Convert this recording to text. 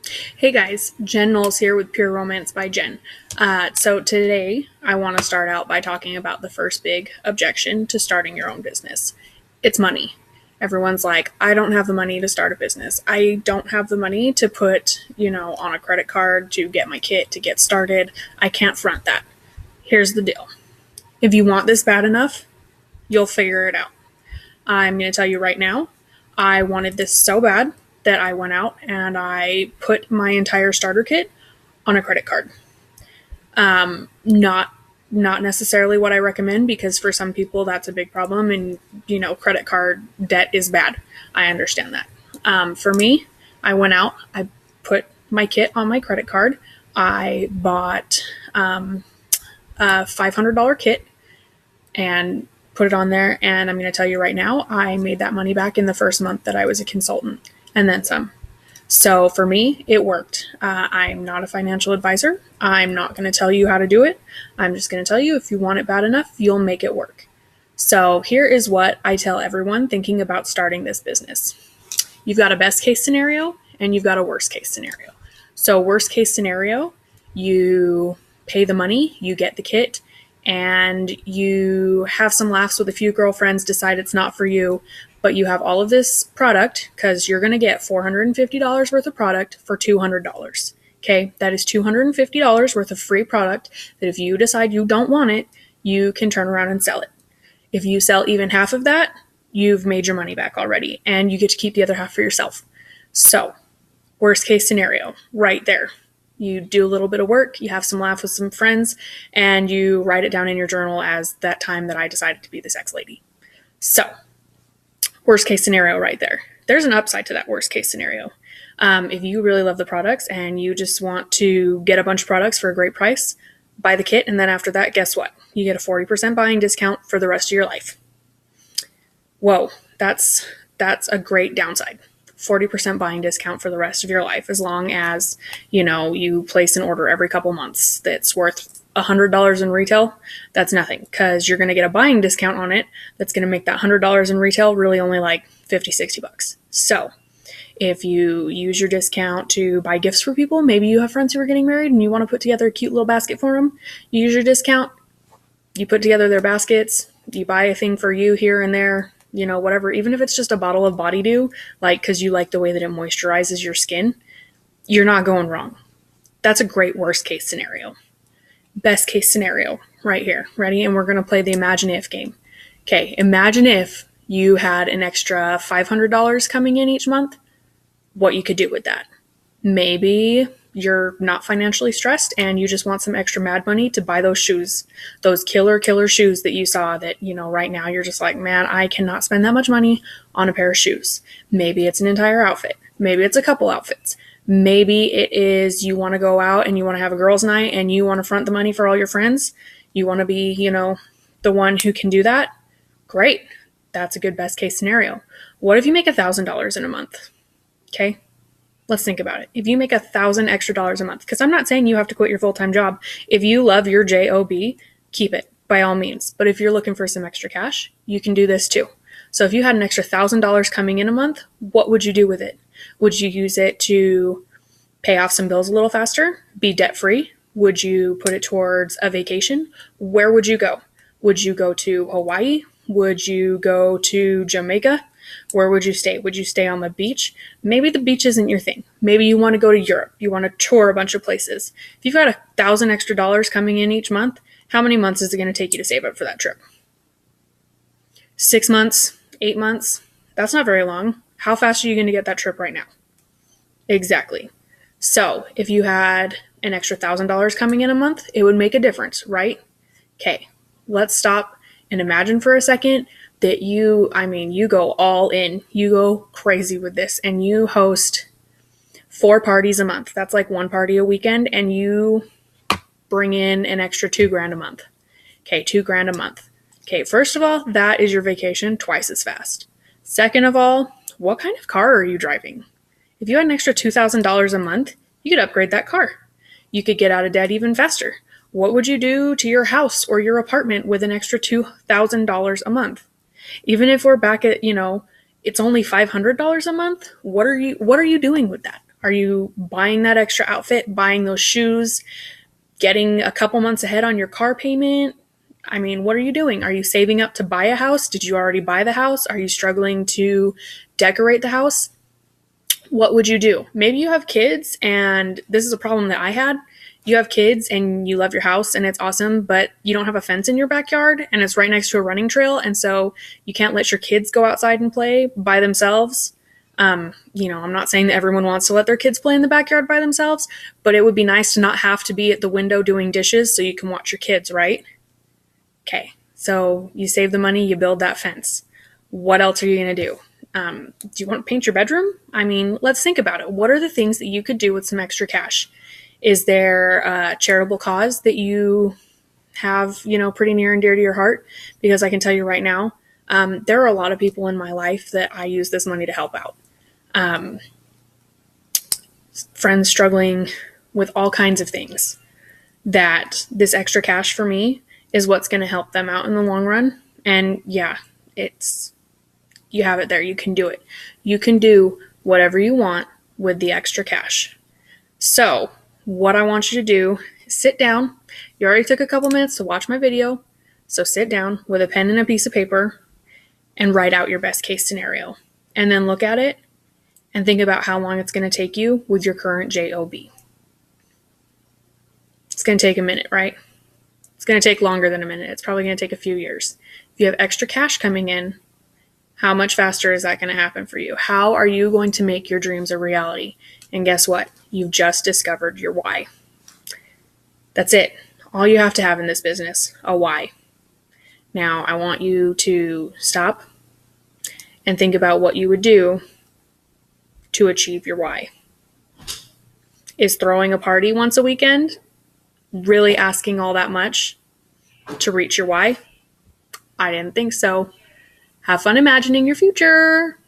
Hey guys, Jen Knowles here with Pure Romance by Jen. So today I want to start out by talking about the first big objection to starting your own business. It's money. Everyone's like, I don't have the money to start a business. I don't have the money to put, on a credit card to get my kit to get started. I can't front that. Here's the deal. If you want this bad enough, you'll figure it out. I'm going to tell you right now, I wanted this so bad that I went out and I put my entire starter kit on a credit card. Not necessarily what I recommend because for some people that's a big problem and credit card debt is bad. I understand that. For me, I went out, I put my kit on my credit card. I bought a $500 kit and put it on there. And I'm going to tell you right now, I made that money back in the first month that I was a consultant and then some. So for me, it worked. I'm not a financial advisor. I'm not going to tell you how to do it. I'm just going to tell you if you want it bad enough, you'll make it work. So here is what I tell everyone thinking about starting this business. You've got a best case scenario and you've got a worst case scenario. So worst case scenario, you pay the money, you get the kit, and you have some laughs with a few girlfriends, decide it's not for you, but you have all of this product because you're going to get $450 worth of product for $200. Okay, that is $250 worth of free product that if you decide you don't want it, you can turn around and sell it. If you sell even half of that, you've made your money back already and you get to keep the other half for yourself. So, worst case scenario, right there. You do a little bit of work, you have some laugh with some friends, and you write it down in your journal as that time that I decided to be the sex lady. So, worst case scenario right there. There's an upside to that worst case scenario. If you really love the products and you just want to get a bunch of products for a great price, buy the kit, and then after that, guess what? You get a 40% buying discount for the rest of your life. Whoa, that's a great downside. 40% buying discount for the rest of your life as long as, you place an order every couple months that's worth $100 in retail. That's nothing because you're going to get a buying discount on it that's going to make that $100 in retail really only like 50, 60 bucks. So if you use your discount to buy gifts for people, maybe you have friends who are getting married and you want to put together a cute little basket for them, you use your discount, you put together their baskets, you buy a thing for you here and there, whatever, even if it's just a bottle of body dew, like, cause you like the way that it moisturizes your skin, you're not going wrong. That's a great worst case scenario. Best case scenario right here. Ready? And we're going to play the imagine if game. Okay. Imagine if you had an extra $500 coming in each month, what you could do with that. Maybe you're not financially stressed and you just want some extra mad money to buy those shoes, those killer shoes that you saw that, right now you're just like, man, I cannot spend that much money on a pair of shoes. Maybe it's an entire outfit. Maybe it's a couple outfits. Maybe it is you want to go out and you want to have a girls' night and you want to front the money for all your friends. You want to be, the one who can do that. Great. That's a good best case scenario. What if you make $1,000 in a month? Okay. Let's think about it. If you make $1,000 extra dollars a month, because I'm not saying you have to quit your full-time job. If you love your job, keep it by all means. But if you're looking for some extra cash, you can do this too. So if you had an extra $1,000 coming in a month, what would you do with it? Would you use it to pay off some bills a little faster? Be debt-free? Would you put it towards a vacation? Where would you go? Would you go to Hawaii? Would you go to Jamaica? Where would you stay? Would you stay on the beach? Maybe the beach isn't your thing. Maybe you want to go to Europe. You want to tour a bunch of places. If you've got $1,000 extra dollars coming in each month, how many months is it going to take you to save up for that trip? 6 months? 8 months? That's not very long. How fast are you going to get that trip right now? Exactly. So if you had an extra $1,000 coming in a month, it would make a difference, right? Okay, let's stop and imagine for a second that you go all in, you go crazy with this and you host 4 parties a month. That's like 1 party a weekend and you bring in an extra $2,000 a month. Okay, $2,000 a month. Okay, first of all, that is your vacation twice as fast. Second of all, what kind of car are you driving? If you had an extra $2,000 a month, you could upgrade that car. You could get out of debt even faster. What would you do to your house or your apartment with an extra $2,000 a month? Even if we're back at, it's only $500 a month, what are you doing with that? Are you buying that extra outfit, buying those shoes, getting a couple months ahead on your car payment? I mean, what are you doing? Are you saving up to buy a house? Did you already buy the house? Are you struggling to decorate the house? What would you do? Maybe you have kids, and this is a problem that I had. You have kids and you love your house and it's awesome, but you don't have a fence in your backyard and it's right next to a running trail. And so you can't let your kids go outside and play by themselves. I'm not saying that everyone wants to let their kids play in the backyard by themselves, but it would be nice to not have to be at the window doing dishes so you can watch your kids, right? Okay, so you save the money, you build that fence. What else are you going to do? Do you want to paint your bedroom? I mean, let's think about it. What are the things that you could do with some extra cash? Is there a charitable cause that you have, pretty near and dear to your heart? Because I can tell you right now, there are a lot of people in my life that I use this money to help out. Friends struggling with all kinds of things, that this extra cash for me is what's going to help them out in the long run. And yeah, you have it there. You can do it. You can do whatever you want with the extra cash. So what I want you to do is sit down. You already took a couple minutes to watch my video. So sit down with a pen and a piece of paper and write out your best case scenario. And then look at it and think about how long it's going to take you with your current job. It's going to take a minute, right? It's going to take longer than a minute. It's probably going to take a few years. If you have extra cash coming in, how much faster is that going to happen for you? How are you going to make your dreams a reality? And guess what? You've just discovered your why. That's it. All you have to have in this business, a why. Now, I want you to stop and think about what you would do to achieve your why. Is throwing a party once a weekend really asking all that much to reach your why? I didn't think so. Have fun imagining your future.